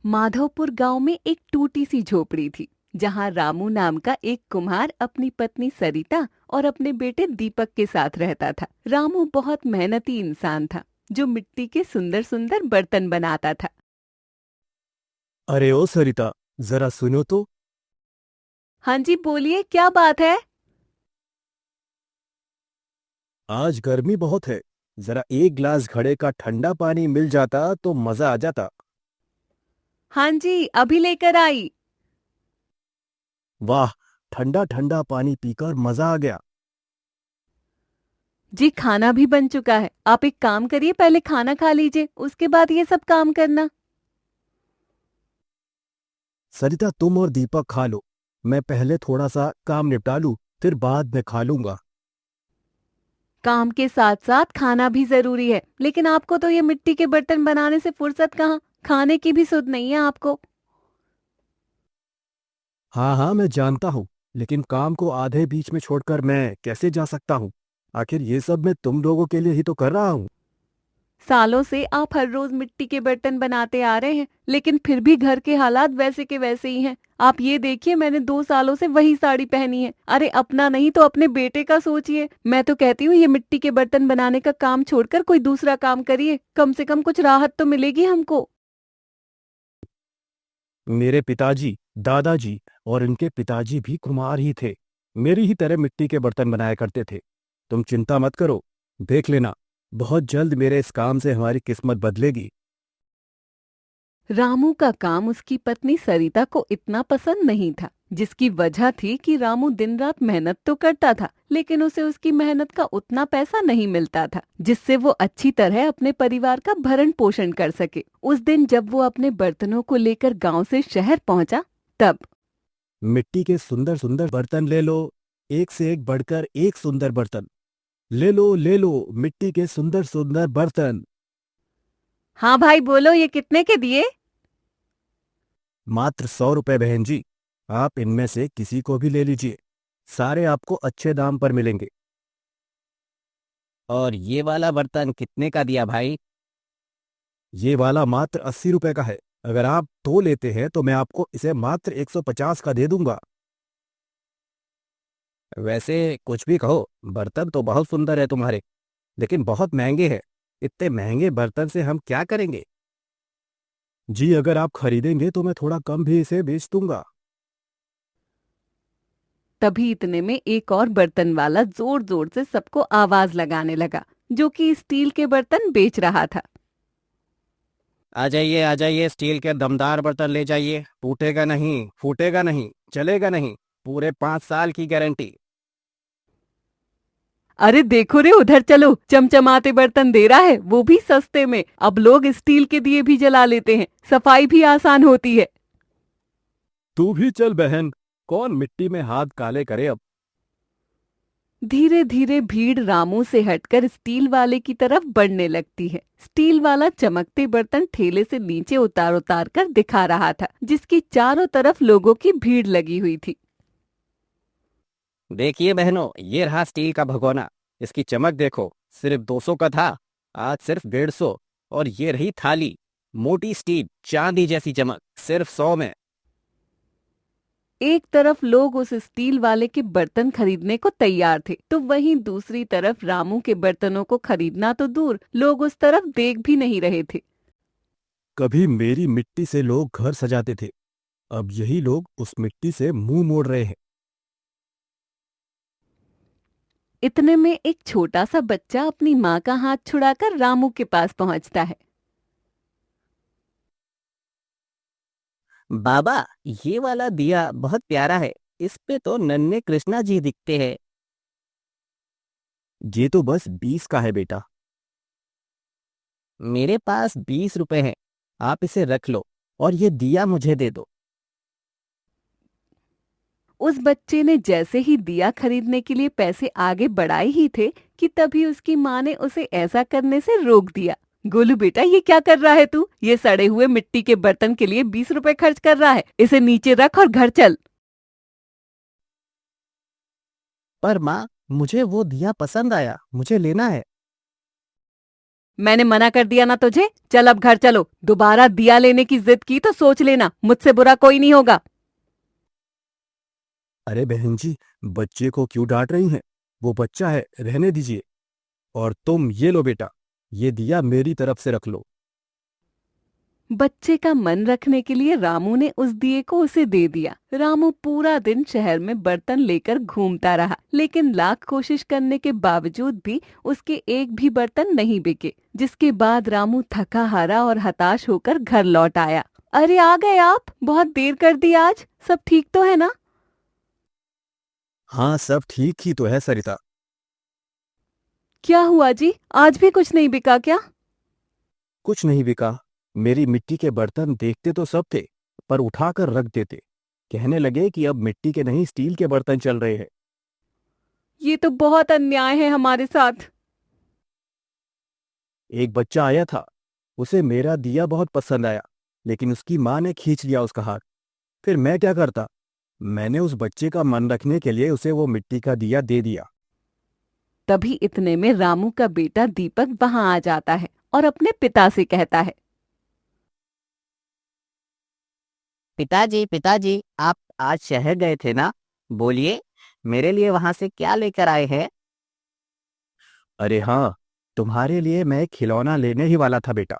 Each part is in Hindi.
माधवपुर गांव में एक टूटी सी झोपड़ी थी जहां रामू नाम का एक कुम्हार अपनी पत्नी सरिता और अपने बेटे दीपक के साथ रहता था। रामू बहुत मेहनती इंसान था जो मिट्टी के सुंदर सुंदर बर्तन बनाता था। अरे ओ सरिता, जरा सुनो तो। हाँ जी, बोलिए, क्या बात है? आज गर्मी बहुत है। जरा एक गिलास घड़े का ठंडा पानी मिल जाता तो मजा आ जाता। हाँ जी, अभी लेकर आई। वाह, ठंडा ठंडा पानी पीकर मजा आ गया। जी, खाना भी बन चुका है। आप एक काम करिए, पहले खाना खा लीजिए, उसके बाद ये सब काम करना। सरिता, तुम और दीपक खा लो। मैं पहले थोड़ा सा काम निपटा लूं, फिर बाद में खा लूंगा। काम के साथ साथ खाना भी जरूरी है, लेकिन आपको तो ये मिट्टी के बर्तन बनाने से फुर्सत कहाँ, खाने की भी सुध नहीं है आपको। हाँ हाँ, मैं जानता हूँ। लेकिन काम को आधे बीच में छोड़कर मैं कैसे जा सकता हूँ? आखिर ये सब मैं तुम लोगों के लिए ही तो कर रहा हूँ। सालों से आप हर रोज मिट्टी के बर्तन बनाते आ रहे हैं, लेकिन फिर भी घर के हालात वैसे के वैसे ही हैं। आप ये देखिए, मैंने 2 सालों से वही साड़ी पहनी है। अरे अपना नहीं तो अपने बेटे का सोचिए। मैं तो कहती हूँ ये मिट्टी के बर्तन बनाने का काम छोड़कर कोई दूसरा काम करिए, कम से कम कुछ राहत तो मिलेगी हमको। मेरे पिताजी, दादाजी और इनके पिताजी भी कुम्हार ही थे। मेरी ही तरह मिट्टी के बर्तन बनाया करते थे। तुम चिंता मत करो, देख लेना, बहुत जल्द मेरे इस काम से हमारी किस्मत बदलेगी। रामू का काम उसकी पत्नी सरिता को इतना पसंद नहीं था, जिसकी वजह थी कि रामू दिन रात मेहनत तो करता था, लेकिन उसे उसकी मेहनत का उतना पैसा नहीं मिलता था जिससे वो अच्छी तरह अपने परिवार का भरण पोषण कर सके। उस दिन जब वो अपने बर्तनों को लेकर गांव से शहर पहुंचा, तब मिट्टी के सुंदर सुंदर बर्तन ले लो, एक से एक बढ़कर एक सुंदर बर्तन। ले लो मिट्टी के सुंदर सुंदर बर्तन। हाँ भाई बोलो, ये कितने के दिए? मात्र 100 रुपए बहन जी। आप इनमें से किसी को भी ले लीजिए, सारे आपको अच्छे दाम पर मिलेंगे। और ये वाला बर्तन कितने का दिया भाई? ये वाला मात्र 80 रुपए का है। अगर आप दो लेते हैं तो मैं आपको इसे मात्र 150 का दे दूंगा। वैसे कुछ भी कहो, बर्तन तो बहुत सुंदर है तुम्हारे, लेकिन बहुत महंगे हैं। इतने महंगे बर्तन से हम क्या करेंगे? जी, अगर आप खरीदेंगे तो मैं थोड़ा कम भी इसे बेच दूंगा। तभी इतने में एक और बर्तन वाला जोर जोर से सबको आवाज लगाने लगा, जो कि स्टील के बर्तन बेच रहा था। आ जाइए, स्टील के दमदार बर्तन ले जाइए। टूटेगा नहीं, फूटेगा नहीं, चलेगा नहीं। पूरे 5 साल की गारंटी। अरे देखो रे, उधर चलो, चमचमाते बर्तन दे रहा है, वो भी सस्ते में। अब लोग स्टील के दिए भी जला लेते हैं, सफाई भी आसान होती है। तू भी चल बहन, कौन मिट्टी में हाथ काले करे अब। धीरे धीरे भीड़ रामू से हटकर स्टील वाले की तरफ बढ़ने लगती है। स्टील वाला चमकते बर्तन ठेले से नीचे उतार उतार कर दिखा रहा था, जिसकी चारों तरफ लोगों की भीड़ लगी हुई थी। देखिए बहनों, ये रहा स्टील का भगोना। इसकी चमक देखो, सिर्फ 200 का था, आज सिर्फ 150। और ये रही थाली, मोटी स्टील, चांदी जैसी चमक, सिर्फ 100 में। एक तरफ लोग उस स्टील वाले के बर्तन खरीदने को तैयार थे, तो वहीं दूसरी तरफ रामू के बर्तनों को खरीदना तो दूर, लोग उस तरफ देख भी नहीं रहे थे। कभी मेरी मिट्टी से लोग घर सजाते थे, अब यही लोग उस मिट्टी से मुंह मोड़ रहे हैं। इतने में एक छोटा सा बच्चा अपनी माँ का हाथ छुड़ाकर रामू के पास पहुंचता है। बाबा, ये वाला दिया बहुत प्यारा है। इस पे तो नन्हे कृष्णा जी दिखते हैं। ये तो बस 20 का है बेटा। मेरे पास 20 रुपए हैं, आप इसे रख लो और ये दिया मुझे दे दो। उस बच्चे ने जैसे ही दिया खरीदने के लिए पैसे आगे बढ़ाए ही थे कि तभी उसकी माँ ने उसे ऐसा करने से रोक दिया। गोलू बेटा, ये क्या कर रहा है तू? ये सड़े हुए मिट्टी के बर्तन के लिए 20 रुपए खर्च कर रहा है। इसे नीचे रख और घर चल। पर माँ, मुझे वो दिया पसंद आया, मुझे लेना है। मैंने मना कर दिया ना तुझे। चल अब घर चलो। दोबारा दिया लेने की जिद की तो सोच लेना, मुझसे बुरा कोई नहीं होगा। अरे बहन जी, बच्चे को क्यों डांट रही हैं? वो बच्चा है, रहने दीजिए। और तुम ये लो बेटा, ये दिया मेरी तरफ से रख लो। बच्चे का मन रखने के लिए रामू ने उस दिए को उसे दे दिया। रामू पूरा दिन शहर में बर्तन लेकर घूमता रहा, लेकिन लाख कोशिश करने के बावजूद भी उसके एक भी बर्तन नहीं बिके। जिसके बाद रामू थका हारा और हताश होकर घर लौट आया। अरे आ गए आप, बहुत देर कर दी आज। सब ठीक तो है ना? हाँ, सब ठीक ही तो है सरिता। क्या हुआ जी, आज भी कुछ नहीं बिका क्या? कुछ नहीं बिका। मेरी मिट्टी के बर्तन देखते तो सब थे, पर उठाकर रख देते। कहने लगे कि अब मिट्टी के नहीं स्टील के बर्तन चल रहे हैं। ये तो बहुत अन्याय है हमारे साथ। एक बच्चा आया था, उसे मेरा दिया बहुत पसंद आया, लेकिन उसकी माँ ने खींच लिया उसका हाथ। फिर मैं क्या करता? मैंने उस बच्चे का मन रखने के लिए उसे वो मिट्टी का दिया दे दिया। तभी इतने में रामू का बेटा दीपक वहां आ जाता है और अपने पिता से कहता है। पिताजी पिताजी, आप आज शहर गए थे ना? बोलिए, मेरे लिए वहां से क्या लेकर आए हैं? अरे हाँ, तुम्हारे लिए मैं एक खिलौना लेने ही वाला था बेटा।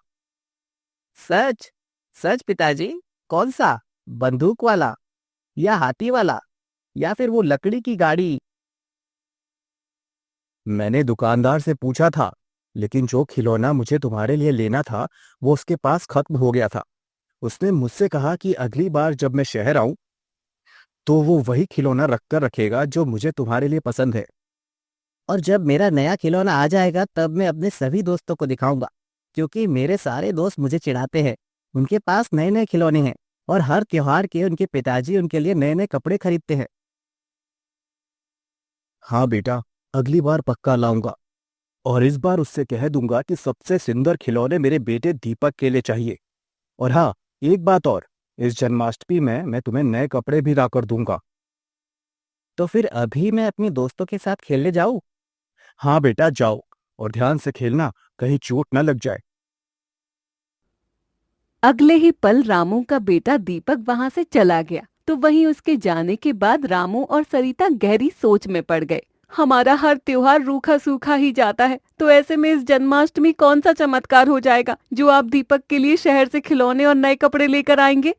सच? सच पिताजी? कौन सा? बंदूक वाला या हाथी वाला या फिर वो लकड़ी की गाड़ी? मैंने दुकानदार से पूछा था, लेकिन जो खिलौना मुझे तुम्हारे लिए लेना था वो उसके पास खत्म हो गया था। उसने मुझसे कहा कि अगली बार जब मैं शहर आऊं तो वो वही खिलौना रखकर रखेगा जो मुझे तुम्हारे लिए पसंद है। और जब मेरा नया खिलौना आ जाएगा तब मैं अपने सभी दोस्तों को दिखाऊंगा, क्योंकि मेरे सारे दोस्त मुझे चिढ़ाते हैं। उनके पास नए नए खिलौने हैं और हर त्योहार के उनके पिताजी उनके लिए नए नए कपड़े खरीदते हैं। हाँ बेटा, अगली बार पक्का लाऊंगा। और इस बार उससे कह दूंगा कि सबसे सुंदर खिलौने मेरे बेटे दीपक के लिए चाहिए। और हाँ, एक बात और, इस जन्माष्टमी में मैं तुम्हें नए कपड़े भी लाकर दूंगा। तो फिर अभी मैं अपने दोस्तों के साथ खेलने जाऊं? हाँ बेटा, जाओ। और ध्यान से खेलना, कहीं चोट न लग जाए। अगले ही पल रामू का बेटा दीपक वहां से चला गया। तो वहीं उसके जाने के बाद रामू और सरिता गहरी सोच में पड़ गए। हमारा हर त्योहार रूखा सूखा ही जाता है, तो ऐसे में इस जन्माष्टमी कौन सा चमत्कार हो जाएगा जो आप दीपक के लिए शहर से खिलौने और नए कपड़े लेकर आएंगे?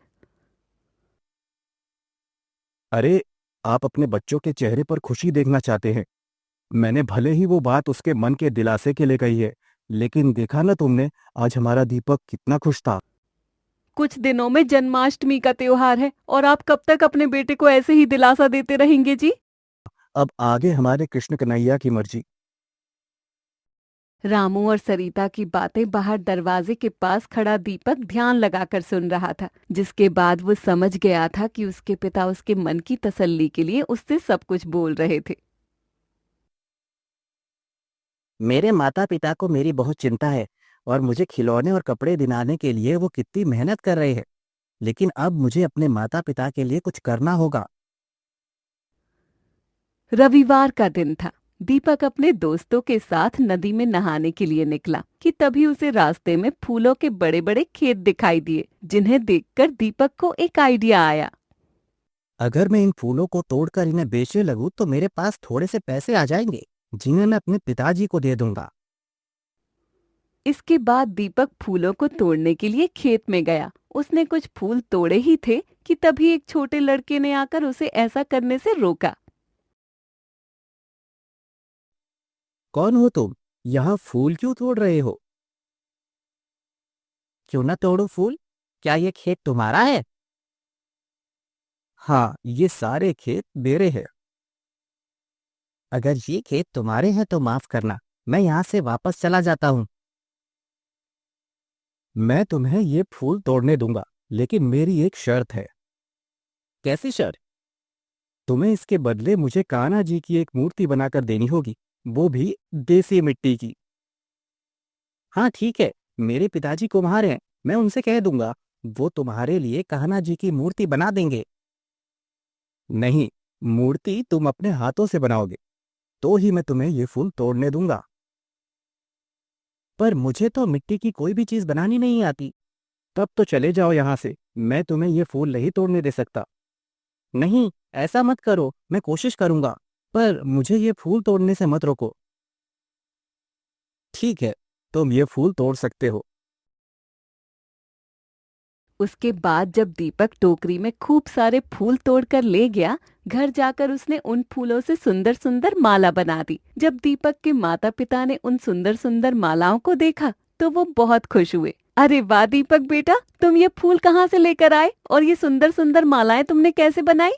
अरे, आप अपने बच्चों के चेहरे पर खुशी देखना चाहते हैं। मैंने भले ही वो बात उसके मन के दिलासे के लिए कही है, लेकिन देखा ना तुमने, आज हमारा दीपक कितना खुश था। कुछ दिनों में जन्माष्टमी का त्योहार है और आप कब तक अपने बेटे को ऐसे ही दिलासा देते रहेंगे जी? अब आगे हमारे कृष्ण कन्हैया की मर्जी। रामू और सरिता की बातें बाहर दरवाजे के पास खड़ा दीपक ध्यान लगाकर सुन रहा था, जिसके बाद वो समझ गया था कि उसके पिता उसके मन की तसल्ली के लिए उससे सब कुछ बोल रहे थे। मेरे माता पिता को मेरी बहुत चिंता है और मुझे खिलौने और कपड़े दिलाने के लिए वो कितनी मेहनत कर रहे हैं। लेकिन अब मुझे अपने माता पिता के लिए कुछ करना होगा। रविवार का दिन था। दीपक अपने दोस्तों के साथ नदी में नहाने के लिए निकला कि तभी उसे रास्ते में फूलों के बड़े बड़े खेत दिखाई दिए, जिन्हें देखकर दीपक को एक आइडिया आया। अगर मैं इन फूलों को तोड़कर इन्हें बेचने लगूं तो मेरे पास थोड़े से पैसे आ जाएंगे, जिन्हें मैं अपने पिताजी को दे दूंगा। इसके बाद दीपक फूलों को तोड़ने के लिए खेत में गया। उसने कुछ फूल तोड़े ही थे कि तभी एक छोटे लड़के ने आकर उसे ऐसा करने से रोका। कौन हो तुम? यहाँ फूल क्यों तोड़ रहे हो? क्यों ना तोड़ो फूल? क्या ये खेत तुम्हारा है? हाँ, ये सारे खेत मेरे हैं। अगर ये खेत तुम्हारे हैं तो माफ करना, मैं यहाँ से वापस चला जाता हूँ। मैं तुम्हें ये फूल तोड़ने दूंगा, लेकिन मेरी एक शर्त है। कैसी शर्त? तुम्हें इसके बदले मुझे कान्हा जी की एक मूर्ति बनाकर देनी होगी, वो भी देसी मिट्टी की। हाँ ठीक है, मेरे पिताजी कुम्हार हैं, मैं उनसे कह दूंगा, वो तुम्हारे लिए कान्हा जी की मूर्ति बना देंगे। नहीं, मूर्ति तुम अपने हाथों से बनाओगे, तो ही मैं तुम्हें ये फूल तोड़ने दूंगा। पर मुझे तो मिट्टी की कोई भी चीज बनानी नहीं आती। तब तो चले जाओ यहाँ से, मैं तुम्हें ये फूल नहीं तोड़ने दे सकता। नहीं, ऐसा मत करो, मैं कोशिश करूंगा, पर मुझे ये फूल तोड़ने से मत रोको। ठीक है, तुम ये फूल तोड़ सकते हो। उसके बाद जब दीपक टोकरी में खूब सारे फूल तोड़कर ले गया, घर जाकर उसने उन फूलों से सुंदर सुंदर माला बना दी। जब दीपक के माता पिता ने उन सुंदर सुंदर मालाओं को देखा तो वो बहुत खुश हुए। अरे वाह दीपक बेटा, तुम ये फूल कहाँ से लेकर आए और ये सुंदर सुंदर मालाएं तुमने कैसे बनाई?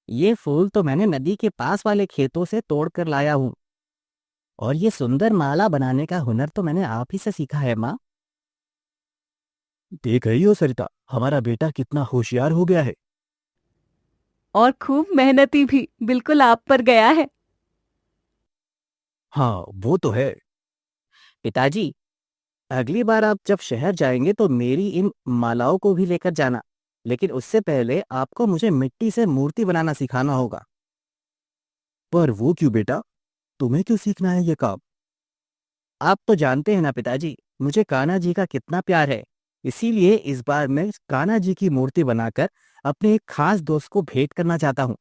ये फूल तो मैंने नदी के पास वाले खेतों से तोड़ कर लाया हूँ, और ये सुंदर माला बनाने का हुनर तो मैंने आप ही से सीखा है माँ। देख रही हो सरिता, हमारा बेटा कितना होशियार हो गया है। और खूब मेहनती भी, बिल्कुल आप पर गया है। हाँ, वो तो है। पिताजी, अगली बार आप जब शहर जाएंगे तो मेरी इन मालाओं को भी लेकर जाना, लेकिन उससे पहले आपको मुझे मिट्टी से मूर्ति बनाना सिखाना होगा। पर वो क्यों बेटा, तुम्हें क्यों सीखना है ये काम? आप तो जानते हैं ना पिताजी, मुझे कान्हा जी का कितना प्यार है। इसीलिए इस बार मैं कान्हा जी की मूर्ति बनाकर अपने एक खास दोस्त को भेंट करना चाहता हूँ।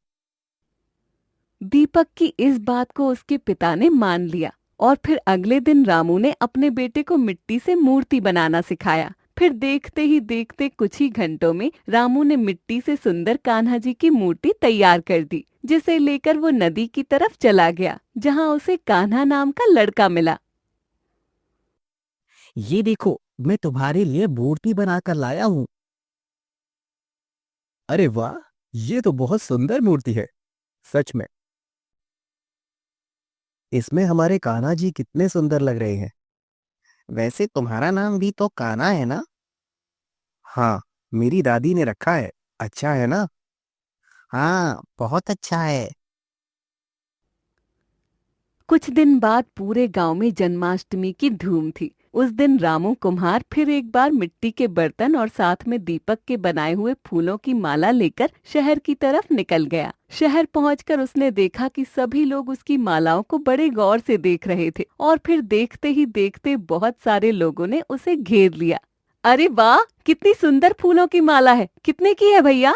दीपक की इस बात को उसके पिता ने मान लिया और फिर अगले दिन रामू ने अपने बेटे को मिट्टी से मूर्ति बनाना सिखाया। फिर देखते ही देखते कुछ ही घंटों में रामू ने मिट्टी से सुंदर कान्हा जी की मूर्ति तैयार कर दी, जिसे लेकर वो नदी की तरफ चला गया, जहाँ उसे कान्हा नाम का लड़का मिला। ये देखो, मैं तुम्हारे लिए मूर्ति बनाकर लाया हूँ। अरे वाह, ये तो बहुत सुंदर मूर्ति है। सच में इसमें हमारे कान्हा जी कितने सुंदर लग रहे हैं। वैसे तुम्हारा नाम भी तो कान्हा है ना? हाँ, मेरी दादी ने रखा है। अच्छा है ना? हाँ, बहुत अच्छा है। कुछ दिन बाद पूरे गांव में जन्माष्टमी की धूम थी। उस दिन रामू कुम्हार फिर एक बार मिट्टी के बर्तन और साथ में दीपक के बनाए हुए फूलों की माला लेकर शहर की तरफ निकल गया। शहर पहुंचकर उसने देखा कि सभी लोग उसकी मालाओं को बड़े गौर से देख रहे थे और फिर देखते ही देखते बहुत सारे लोगों ने उसे घेर लिया। अरे वाह, कितनी सुंदर फूलों की माला है, कितने की है भैया?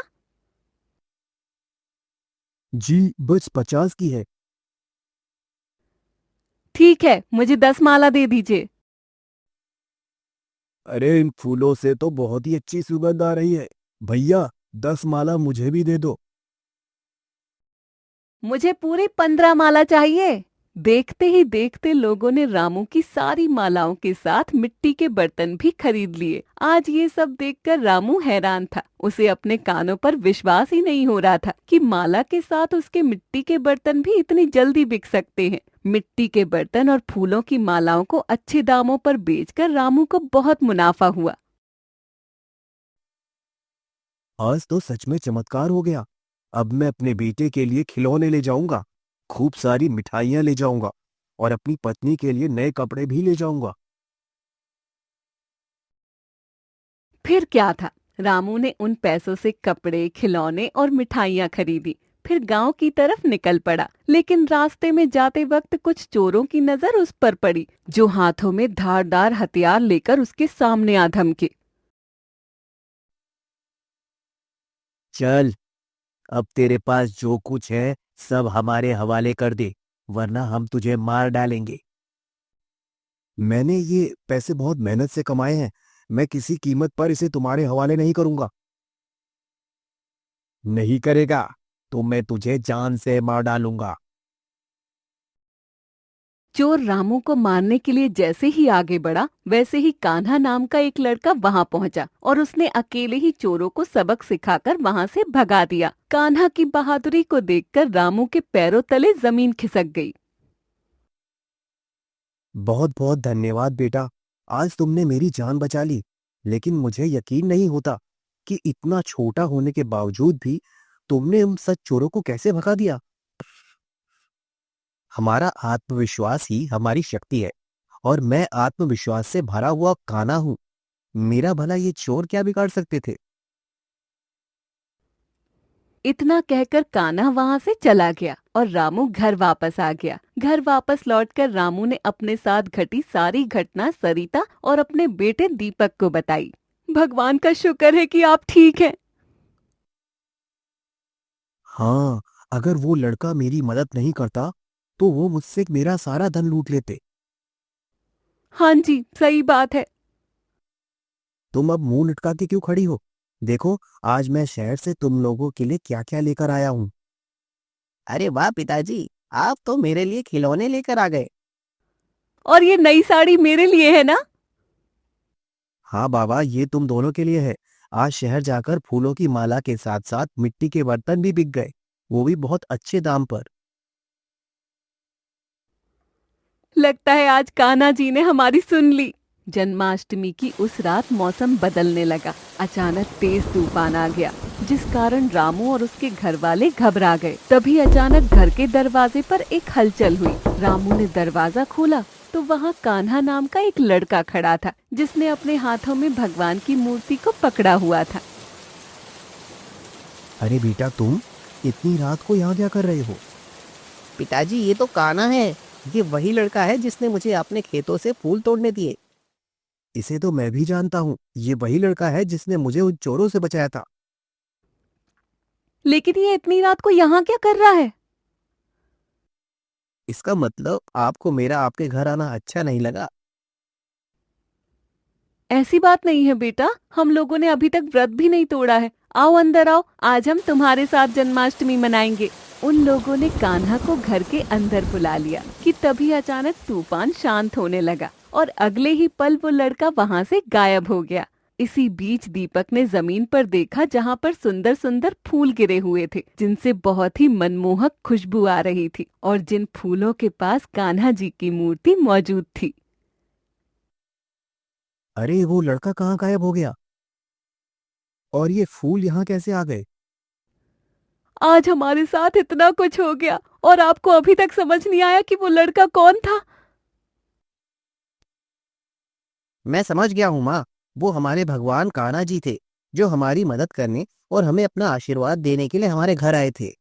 जी, बस 50 की है। ठीक है, मुझे 10 माला दे दीजिए। अरे, इन फूलों से तो बहुत ही अच्छी सुगंध आ रही है। भैया, 10 माला मुझे भी दे दो। मुझे पूरी 15 माला चाहिए। देखते ही देखते लोगों ने रामू की सारी मालाओं के साथ मिट्टी के बर्तन भी खरीद लिए। आज ये सब देखकर रामू हैरान था। उसे अपने कानों पर विश्वास ही नहीं हो रहा था कि माला के साथ उसके मिट्टी के बर्तन भी इतनी जल्दी बिक सकते हैं। मिट्टी के बर्तन और फूलों की मालाओं को अच्छे दामों पर बेचकर रामू को बहुत मुनाफा हुआ। आज तो सच में चमत्कार हो गया। अब मैं अपने बेटे के लिए खिलौने ले जाऊंगा, खूब सारी मिठाइयां ले जाऊंगा और अपनी पत्नी के लिए नए कपड़े भी ले जाऊंगा। फिर क्या था, रामू ने उन पैसों से कपड़े, खिलौने और मिठाइयाँ खरीदी। फिर गांव की तरफ निकल पड़ा, लेकिन रास्ते में जाते वक्त कुछ चोरों की नजर उस पर पड़ी, जो हाथों में धारदार हथियार लेकर उसके सामने आ धमके। चल, अब तेरे पास जो कुछ है सब हमारे हवाले कर दे, वरना हम तुझे मार डालेंगे। मैंने ये पैसे बहुत मेहनत से कमाए हैं। मैं किसी कीमत पर इसे तुम्हारे हवाले नहीं करूंगा। नहीं करेगा तो मैं तुझे जान से मार डालूंगा। चोर रामू को मारने के लिए जैसे ही आगे बढ़ा, वैसे ही कान्हा नाम का एक लड़का वहां पहुंचा और उसने अकेले ही चोरों को सबक सिखाकर वहां से भगा दिया। कान्हा की बहादुरी को देखकर रामू के पैरों तले जमीन खिसक गई। बहुत बहुत धन्यवाद बेटा, आज तुमने मेरी जान बचा ली। लेकिन मुझे यकीन नहीं होता कि इतना छोटा होने के बावजूद भी तुमने उन सच चोरों को कैसे भगा दिया। हमारा आत्मविश्वास ही हमारी शक्ति है, और मैं आत्मविश्वास से भरा हुआ कान्हा हूं। मेरा भला ये चोर क्या बिगाड़ सकते थे। इतना कहकर कान्हा वहां से चला गया। और रामू घर वापस आ गया। घर वापस लौटकर रामू ने अपने साथ घटी सारी घटना सरिता और अपने बेटे दीपक को बताई। भगवान का शुक्र है कि आप ठीक हैं। हाँ, अगर वो लड़का मेरी मदद नहीं करता तो वो मुझसे मेरा सारा धन लूट लेते। हाँ जी, सही बात है। तुम अब मुंह लटका के क्यों खड़ी हो? देखो, आज मैं शहर से तुम लोगों के लिए क्या क्या लेकर आया हूँ। अरे वाह पिताजी, आप तो मेरे लिए खिलौने लेकर आ गए। और ये नई साड़ी मेरे लिए है ना? हाँ बाबा, ये तुम दोनों के लिए है। आज शहर जाकर फूलों की माला के साथ साथ मिट्टी के बर्तन भी बिक गए, वो भी बहुत अच्छे दाम पर। लगता है आज कान्हा जी ने हमारी सुन ली। जन्माष्टमी की उस रात मौसम बदलने लगा। अचानक तेज तूफान आ गया, जिस कारण रामू और उसके घर वाले घबरा गए। तभी अचानक घर के दरवाजे पर एक हलचल हुई। रामू ने दरवाजा खोला तो वहाँ कान्हा नाम का एक लड़का खड़ा था, जिसने अपने हाथों में भगवान की मूर्ति को पकड़ा हुआ था। अरे बेटा, तुम इतनी रात को यहाँ क्या कर रहे हो? पिताजी, ये तो कान्हा है। ये वही लड़का है जिसने मुझे अपने खेतों से फूल तोड़ने दिए। इसे तो मैं भी जानता हूँ, ये वही लड़का है जिसने मुझे उन चोरों से बचाया था। लेकिन ये इतनी रात को यहाँ क्या कर रहा है? इसका मतलब आपको मेरा आपके घर आना अच्छा नहीं लगा? ऐसी बात नहीं है बेटा, हम लोगों ने अभी तक व्रत भी नहीं तोड़ा है। आओ अंदर आओ, आज हम तुम्हारे साथ जन्माष्टमी मनाएंगे। उन लोगों ने कान्हा को घर के अंदर बुला लिया कि तभी अचानक तूफान शांत होने लगा और अगले ही पल वो लड़का वहाँ से गायब हो गया। इसी बीच दीपक ने जमीन पर देखा, जहाँ पर सुंदर सुंदर फूल गिरे हुए थे, जिनसे बहुत ही मनमोहक खुशबू आ रही थी और जिन फूलों के पास कान्हा जी की मूर्ति मौजूद थी। अरे वो लड़का कहाँ गायब हो गया? और ये फूल यहाँ कैसे आ गए? आज हमारे साथ इतना कुछ हो गया और आपको अभी तक समझ नहीं आया कि वो लड़का कौन था? मैं समझ गया हूँ माँ। वो हमारे भगवान कान्हा जी थे, जो हमारी मदद करने और हमें अपना आशीर्वाद देने के लिए हमारे घर आए थे।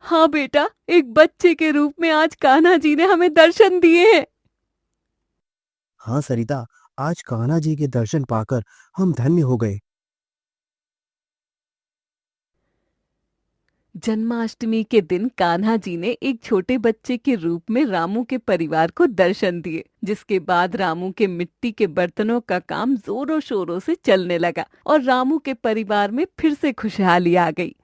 हाँ बेटा, एक बच्चे के रूप में आज कान्हा जी ने हमें दर्शन दिए हैं। हाँ सरिता, आज कान्हा जी के दर्शन पाकर हम धन्य हो गए। जन्माष्टमी के दिन कान्हा जी ने एक छोटे बच्चे के रूप में रामू के परिवार को दर्शन दिए, जिसके बाद रामू के मिट्टी के बर्तनों का काम जोरों शोरों से चलने लगा और रामू के परिवार में फिर से खुशहाली आ गई।